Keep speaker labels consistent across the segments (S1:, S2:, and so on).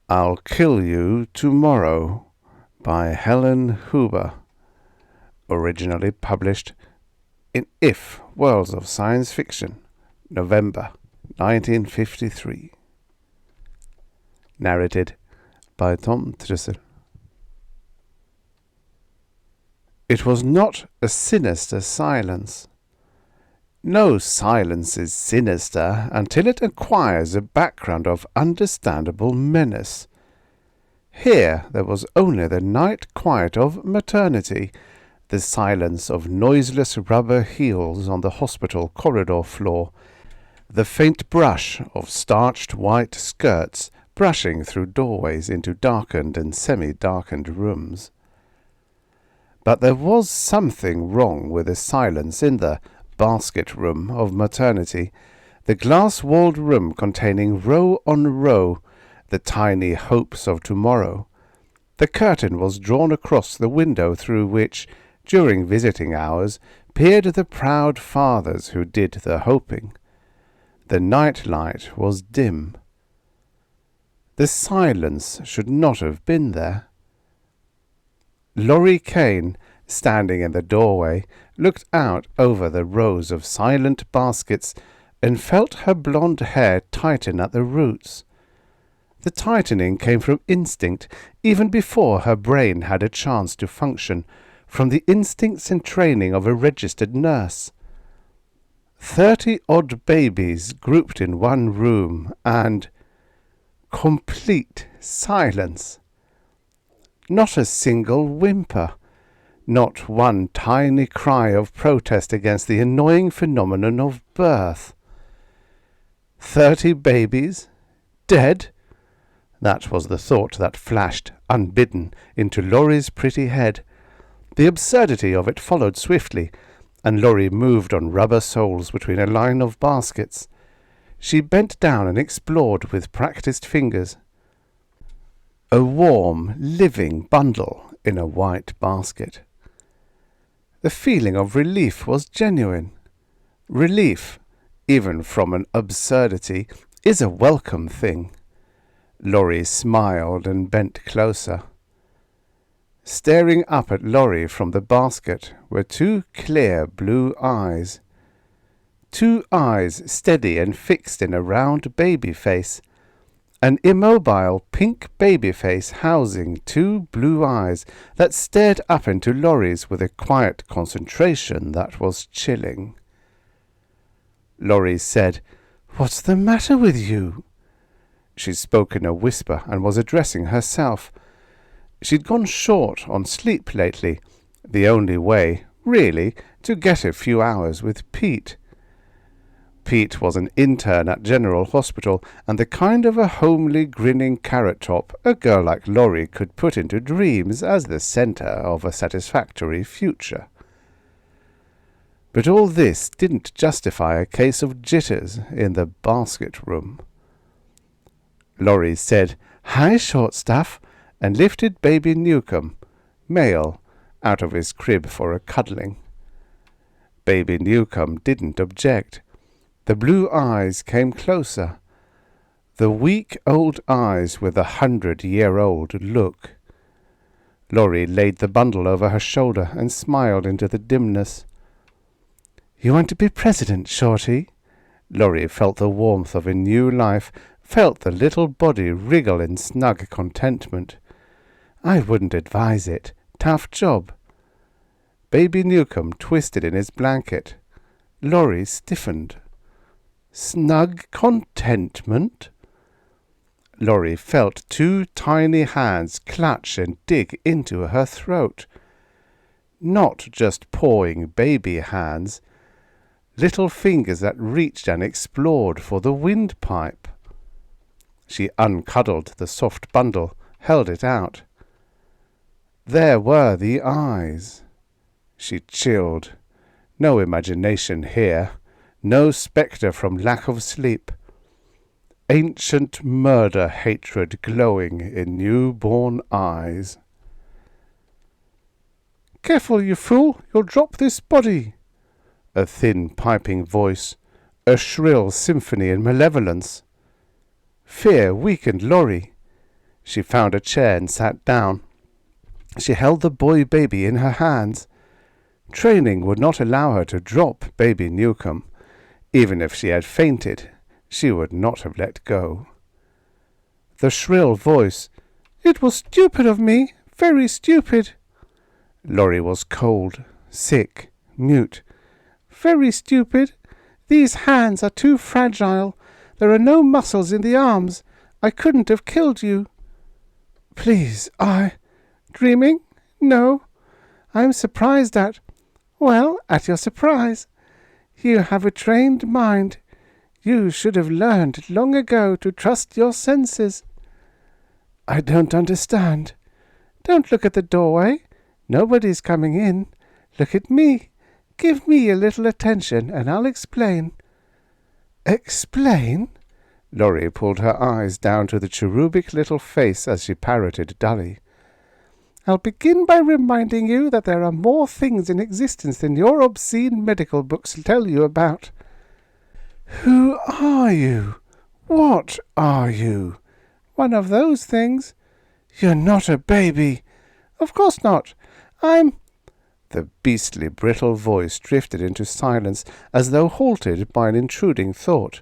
S1: I'll Kill You Tomorrow by Helen Huber, originally published in If, Worlds of Science Fiction, November 1953. Narrated by Tom Trussel. It was not a sinister silence. No silence is sinister until it acquires a background of understandable menace. Here there was only the night quiet of maternity, the silence of noiseless rubber heels on the hospital corridor floor, the faint brush of starched white skirts brushing through doorways into darkened and semi-darkened rooms. But there was something wrong with the silence in the basket room of maternity, the glass-walled room containing row on row the tiny hopes of tomorrow. The curtain was drawn across the window through which, during visiting hours, peered the proud fathers who did the hoping. The night light was dim. The silence should not have been there. Laurie Kane, standing in the doorway, looked out over the rows of silent baskets and felt her blonde hair tighten at the roots. The tightening came from instinct, even before her brain had a chance to function, from the instincts and training of a registered nurse. 30-odd babies grouped in one room, and complete silence. Not a single whimper. Not one tiny cry of protest against the annoying phenomenon of birth. 30 babies? Dead? That was the thought that flashed, unbidden, into Laurie's pretty head. The absurdity of it followed swiftly, and Laurie moved on rubber soles between a line of baskets. She bent down and explored with practised fingers. A warm, living bundle in a white basket. The feeling of relief was genuine. Relief, even from an absurdity, is a welcome thing. Laurie smiled and bent closer. Staring up at Laurie from the basket were two clear blue eyes. Two eyes steady and fixed in a round baby face. An immobile pink baby face housing two blue eyes that stared up into Laurie's with a quiet concentration that was chilling. Laurie said, "What's the matter with you?" She spoke in a whisper and was addressing herself. She'd gone short on sleep lately, the only way, really, to get a few hours with Pete. Pete was an intern at General Hospital, and the kind of a homely, grinning carrot-top a girl like Laurie could put into dreams as the centre of a satisfactory future. But all this didn't justify a case of jitters in the basket room. Laurie said, "Hi, short stuff," and lifted baby Newcomb, male, out of his crib for a cuddling. Baby Newcomb didn't object. The blue eyes came closer. The weak old eyes with the 100-year-old look. Laurie laid the bundle over her shoulder and smiled into the dimness. "You want to be president, Shorty?" Laurie felt the warmth of a new life, felt the little body wriggle in snug contentment. "I wouldn't advise it. Tough job." Baby Newcomb twisted in his blanket. Laurie stiffened. Snug contentment? Laurie felt two tiny hands clutch and dig into her throat. Not just pawing baby hands, little fingers that reached and explored for the windpipe. She uncuddled the soft bundle, held it out. There were the eyes. She chilled. No imagination here. No spectre from lack of sleep. Ancient murder hatred glowing in newborn eyes. "Careful, you fool! You'll drop this body!" A thin piping voice, a shrill symphony in malevolence. Fear weakened Laurie. She found a chair and sat down. She held the boy baby in her hands. Training would not allow her to drop baby Newcomb. Even if she had fainted, she would not have let go. The shrill voice, "It was stupid of me, very stupid." Laurie was cold, sick, mute. "Very stupid. These hands are too fragile. There are no muscles in the arms. I couldn't have killed you." "Please, Dreaming? No. I'm surprised at your surprise. You have a trained mind. You should have learned long ago to trust your senses." "I don't understand." "Don't look at the doorway. Nobody's coming in. Look at me. Give me a little attention and I'll explain." "Explain?" Laurie pulled her eyes down to the cherubic little face as she parroted dully. "I'll begin by reminding you that there are more things in existence than your obscene medical books tell you about." "Who are you? What are you?" "One of those things." "You're not a baby." "Of course not. I'm—" The beastly brittle voice drifted into silence as though halted by an intruding thought.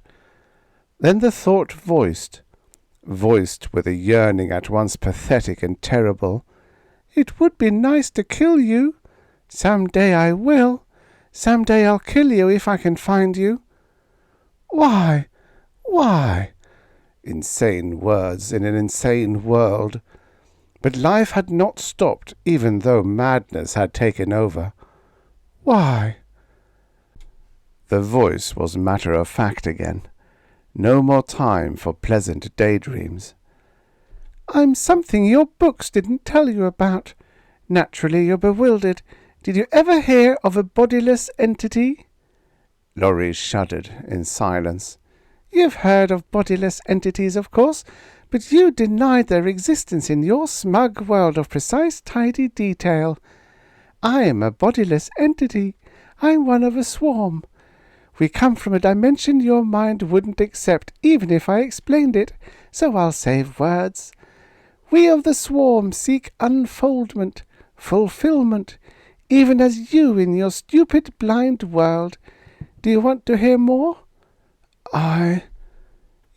S1: Then the thought voiced with a yearning at once pathetic and terrible, "It would be nice to kill you. Some day I will. Some day I'll kill you if I can find you." "Why? Why?" Insane words in an insane world. But life had not stopped, even though madness had taken over. "Why?" The voice was matter-of-fact again. No more time for pleasant daydreams. "I'm something your books didn't tell you about. Naturally you're bewildered. Did you ever hear of a bodiless entity?" Laurie shuddered in silence. "You've heard of bodiless entities, of course, but you denied their existence in your smug world of precise, tidy detail. I am a bodiless entity. I'm one of a swarm. We come from a dimension your mind wouldn't accept, even if I explained it, so I'll save words. We of the swarm seek unfoldment, fulfillment, even as you in your stupid, blind world. Do you want to hear more?"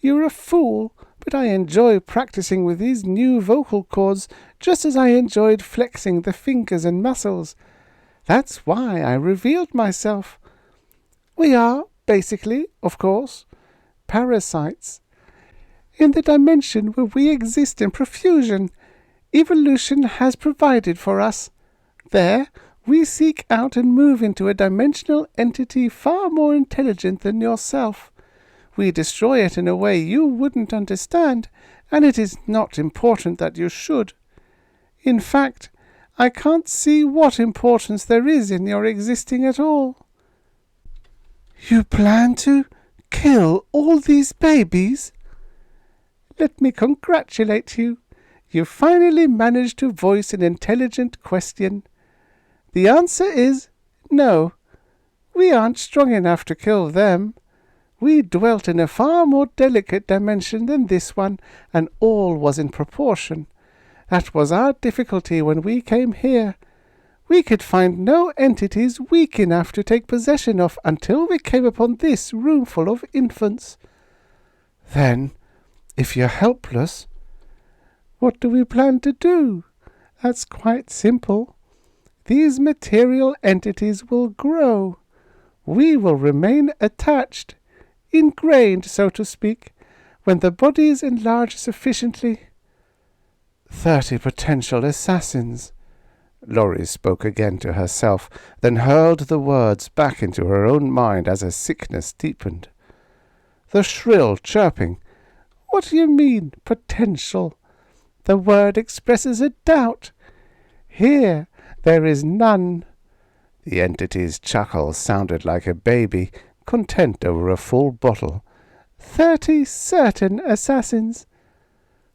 S1: "You're a fool, but I enjoy practicing with these new vocal cords just as I enjoyed flexing the fingers and muscles. That's why I revealed myself. We are, basically, of course, parasites. In the dimension where we exist in profusion, evolution has provided for us. There, we seek out and move into a dimensional entity far more intelligent than yourself. We destroy it in a way you wouldn't understand, and it is not important that you should. In fact, I can't see what importance there is in your existing at all." "You plan to kill all these babies?" "Let me congratulate you. You finally managed to voice an intelligent question. The answer is no. We aren't strong enough to kill them. We dwelt in a far more delicate dimension than this one, and all was in proportion. That was our difficulty when we came here. We could find no entities weak enough to take possession of until we came upon this roomful of infants." "Then, if you're helpless—" "What do we plan to do? That's quite simple. These material entities will grow. We will remain attached, ingrained, so to speak, when the bodies enlarge sufficiently." 30 potential assassins. Laurie spoke again to herself, then hurled the words back into her own mind as her sickness deepened. The shrill chirping. "What do you mean, potential? The word expresses a doubt. Here there is none." The entity's chuckle sounded like a baby, content over a full bottle. 30 certain assassins.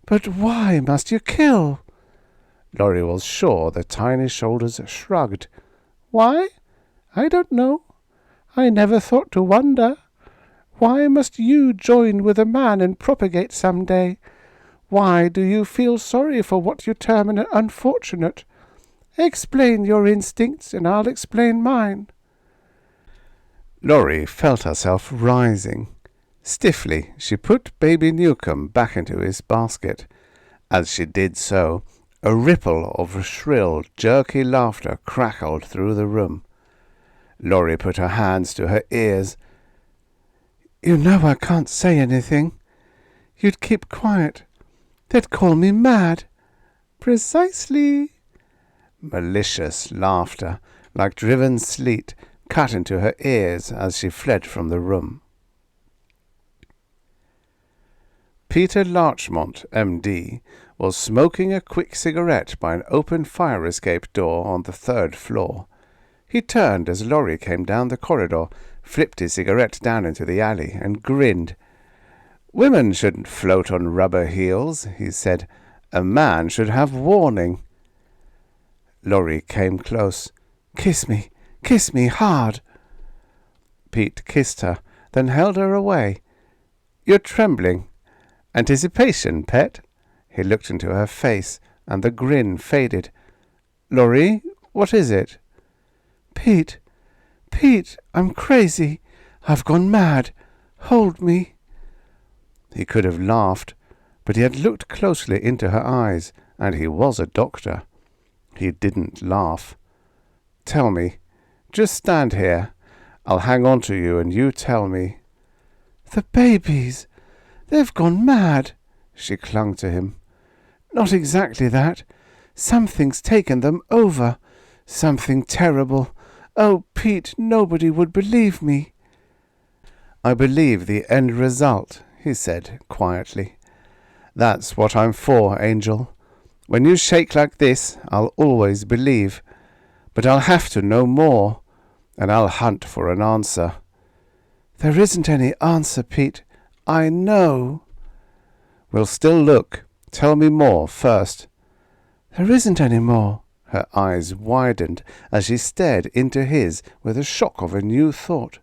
S1: "But why must you kill?" Laurie was sure the tiny shoulders shrugged. "Why? I don't know. I never thought to wonder. Why must you join with a man and propagate some day? Why do you feel sorry for what you term an unfortunate? Explain your instincts, and I'll explain mine. Laurie felt herself rising. Stiffly, she put baby Newcomb back into his basket. As she did so, a ripple of shrill, jerky laughter crackled through the room. Laurie put her hands to her ears. You know I can't say anything. You'd keep quiet. They'd call me mad. Precisely. Malicious laughter, like driven sleet, cut into her ears as she fled from the room. Peter Larchmont, M.D., was smoking a quick cigarette by an open fire escape door on the 3rd floor. He turned as Laurie came down the corridor, flipped his cigarette down into the alley, and grinned. Women shouldn't float on rubber heels, he said. A man should have warning. Laurie came close. Kiss me hard. Pete kissed her, then held her away. You're trembling. Anticipation, pet? He looked into her face, and the grin faded. Laurie, what is it? Pete, I'm crazy. I've gone mad. Hold me. He could have laughed, but he had looked closely into her eyes, and he was a doctor. He didn't laugh. Tell me. Just stand here. I'll hang on to you, and you tell me. The babies. They've gone mad. She clung to him. Not exactly that. Something's taken them over. Something terrible. Oh, Pete, nobody would believe me. I believe the end result, he said quietly. That's what I'm for, Angel. When you shake like this, I'll always believe. But I'll have to know more, and I'll hunt for an answer. There isn't any answer, Pete. I know. We'll still look. Tell me more first. There isn't any more. Her eyes widened as she stared into his with a shock of a new thought.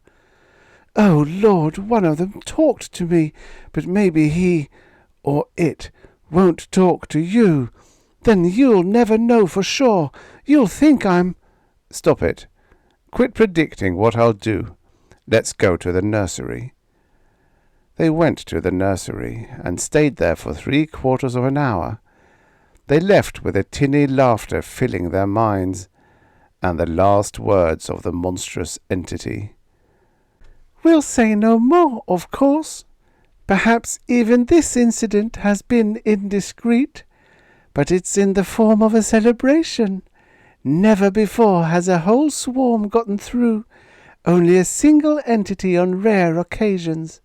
S1: Oh, Lord, one of them talked to me, but maybe he, or it, won't talk to you. Then you'll never know for sure. You'll think I'm— Stop it. Quit predicting what I'll do. Let's go to the nursery. They went to the nursery and stayed there for 3/4 of an hour. They left with a tinny laughter filling their minds, and the last words of the monstrous entity. We'll say no more, of course. Perhaps even this incident has been indiscreet, but it's in the form of a celebration. Never before has a whole swarm gotten through, only a single entity on rare occasions.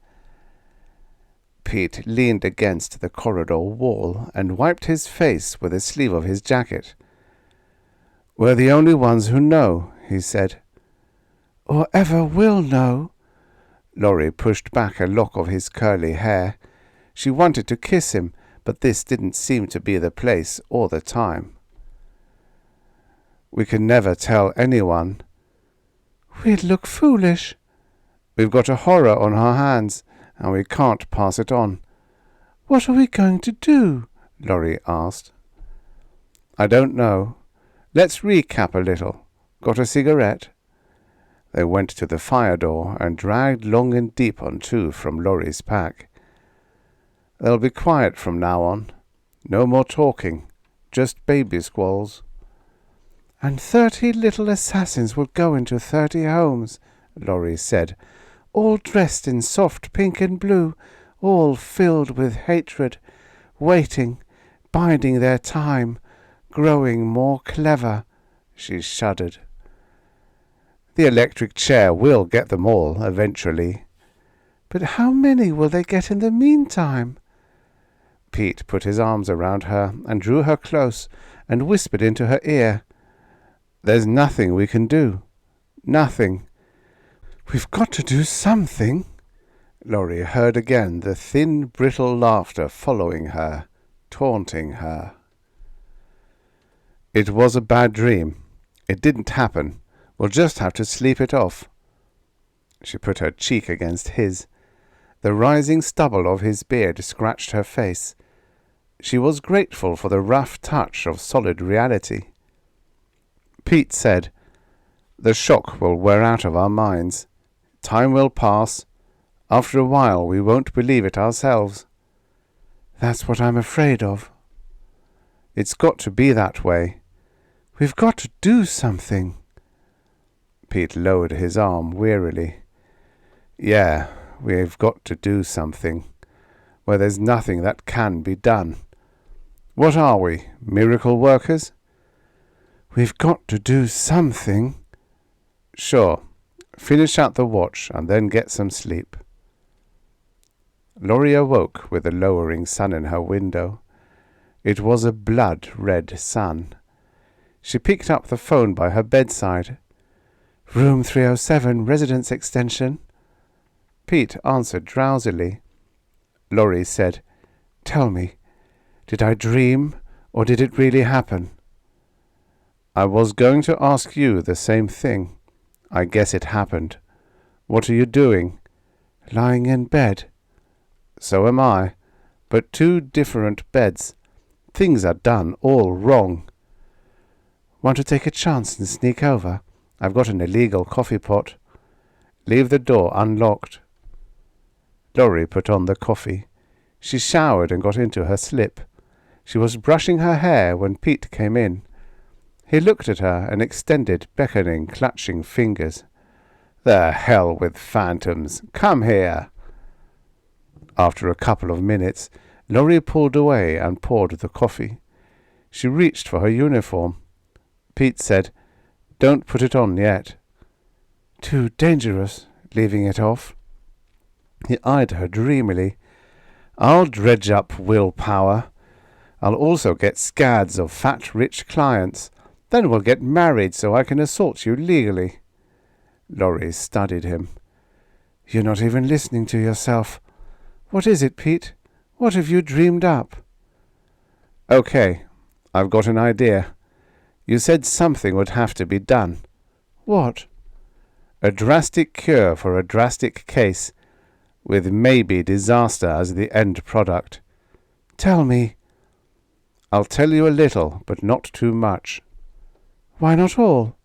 S1: Pete leaned against the corridor wall and wiped his face with the sleeve of his jacket. We're the only ones who know, he said. Or ever will know. Laurie pushed back a lock of his curly hair. She wanted to kiss him, but this didn't seem to be the place or the time. We can never tell anyone. We'd look foolish. We've got a horror on our hands, and we can't pass it on. What are we going to do? Laurie asked. I don't know. Let's recap a little. Got a cigarette? They went to the fire door and dragged long and deep on 2 from Laurie's pack. They'll be quiet from now on. No more talking. Just baby squalls. And 30 little assassins will go into 30 homes, Laurie said, all dressed in soft pink and blue, all filled with hatred, waiting, biding their time, growing more clever. She shuddered. The electric chair will get them all eventually. But how many will they get in the meantime? Pete put his arms around her and drew her close and whispered into her ear. There's nothing we can do. Nothing. We've got to do something. Laurie heard again the thin, brittle laughter following her, taunting her. It was a bad dream. It didn't happen. We'll just have to sleep it off. She put her cheek against his. The rising stubble of his beard scratched her face. She was grateful for the rough touch of solid reality. Pete said, "The shock will wear out of our minds. Time will pass. After a while we won't believe it ourselves." "That's what I'm afraid of." "It's got to be that way. We've got to do something." Pete lowered his arm wearily. "Yeah, we've got to do something, where there's nothing that can be done. What are we, miracle workers?" "We've got to do something." "Sure. Finish out the watch and then get some sleep." Laurie awoke with the lowering sun in her window. It was a blood-red sun. She picked up the phone by her bedside. "Room 307, residence extension." Pete answered drowsily. Laurie said, "Tell me, did I dream, or did it really happen?" "I was going to ask you the same thing. I guess it happened. What are you doing?" "Lying in bed." "So am I, but two different beds. Things are done all wrong." "Want to take a chance and sneak over? I've got an illegal coffee pot." "Leave the door unlocked." Laurie put on the coffee. She showered and got into her slip. She was brushing her hair when Pete came in. He looked at her and extended beckoning, clutching fingers. "The hell with phantoms! Come here!" After a couple of minutes, Laurie pulled away and poured the coffee. She reached for her uniform. Pete said, "Don't put it on yet." "Too dangerous, leaving it off." He eyed her dreamily. "I'll dredge up willpower. I'll also get scads of fat, rich clients. Then we'll get married so I can assault you legally." Laurie studied him. "You're not even listening to yourself. What is it, Pete? What have you dreamed up?" "Okay, I've got an idea. You said something would have to be done." "What?" "A drastic cure for a drastic case, with maybe disaster as the end product." "Tell me." "I'll tell you a little, but not too much." "Why not all?"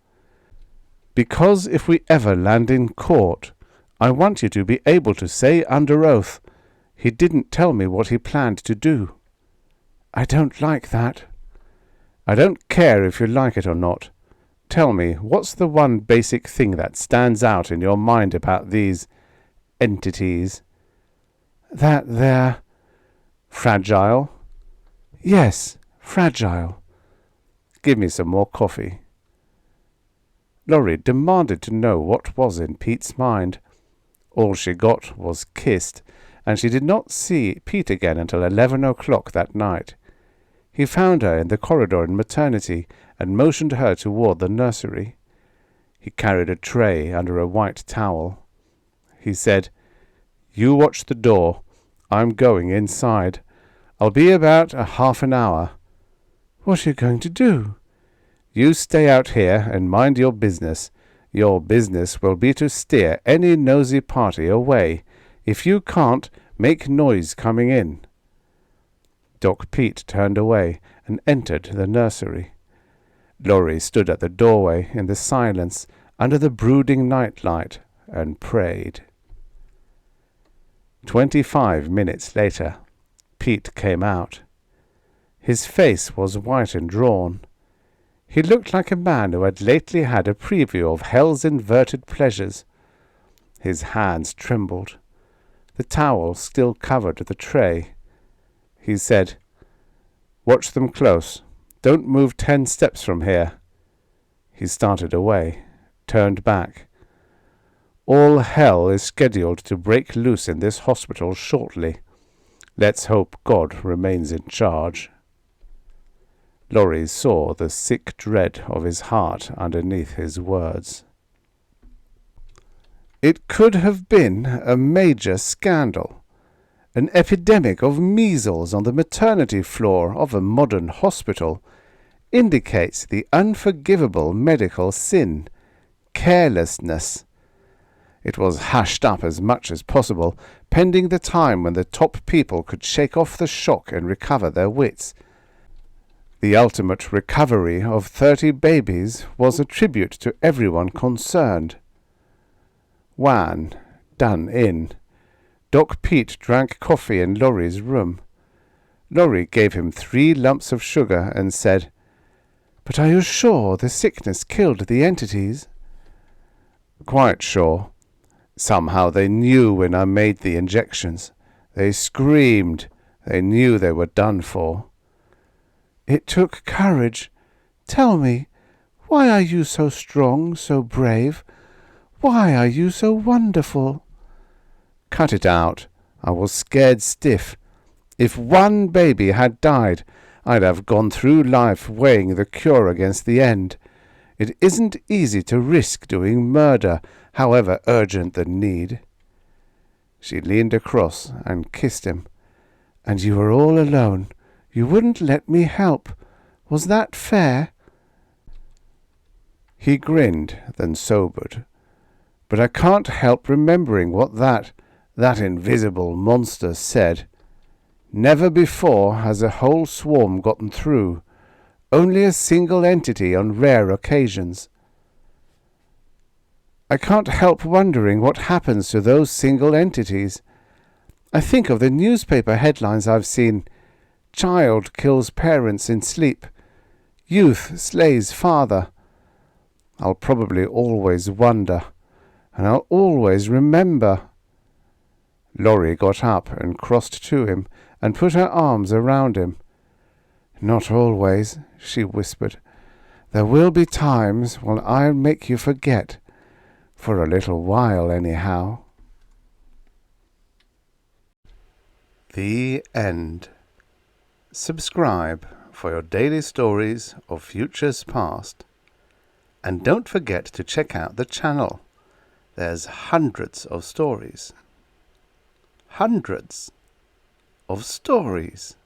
S1: "Because if we ever land in court, I want you to be able to say under oath, 'He didn't tell me what he planned to do.'" "I don't like that." "I don't care if you like it or not. Tell me, what's the one basic thing that stands out in your mind about these entities?" "That they're—" "Fragile?" "Yes, fragile." "Give me some more coffee." Laurie demanded to know what was in Pete's mind. All she got was kissed, and she did not see Pete again until 11 o'clock that night. He found her in the corridor in maternity and motioned her toward the nursery. He carried a tray under a white towel. He said, "You watch the door. I'm going inside. I'll be about a half an hour." "What are you going to do?" "You stay out here and mind your business. Your business will be to steer any nosy party away. If you can't, make noise coming in." Doc Pete turned away and entered the nursery. Laurie stood at the doorway in the silence under the brooding nightlight and prayed. 25 minutes later, Pete came out. His face was white and drawn. He looked like a man who had lately had a preview of hell's inverted pleasures. His hands trembled. The towel still covered the tray. He said, "Watch them close. Don't move 10 steps from here." He started away, turned back. "All hell is scheduled to break loose in this hospital shortly. Let's hope God remains in charge." Laurie saw the sick dread of his heart underneath his words. It could have been a major scandal. An epidemic of measles on the maternity floor of a modern hospital indicates the unforgivable medical sin, carelessness. It was hushed up as much as possible, pending the time when the top people could shake off the shock and recover their wits. The ultimate recovery of 30 babies was a tribute to everyone concerned. Wan, done in. Doc Pete drank coffee in Laurie's room. Laurie gave him 3 lumps of sugar and said, "But are you sure the sickness killed the entities?" "Quite sure. Somehow they knew when I made the injections. They screamed. They knew they were done for." "It took courage. Tell me, why are you so strong, so brave? Why are you so wonderful?" "Cut it out. I was scared stiff. If one baby had died, I'd have gone through life weighing the cure against the end. It isn't easy to risk doing murder, however urgent the need." She leaned across and kissed him. "And you were all alone. You wouldn't let me help. Was that fair?" He grinned, then sobered. "But I can't help remembering what that invisible monster said. Never before has a whole swarm gotten through. Only a single entity on rare occasions. I can't help wondering what happens to those single entities. I think of the newspaper headlines I've seen. Child kills parents in sleep. Youth slays father. I'll probably always wonder, and I'll always remember." Laurie got up and crossed to him and put her arms around him. "Not always," she whispered. "There will be times when I'll make you forget. For a little while, anyhow." The end. Subscribe for your daily stories of futures past. And don't forget to check out the channel. There's hundreds of stories. Hundreds of stories.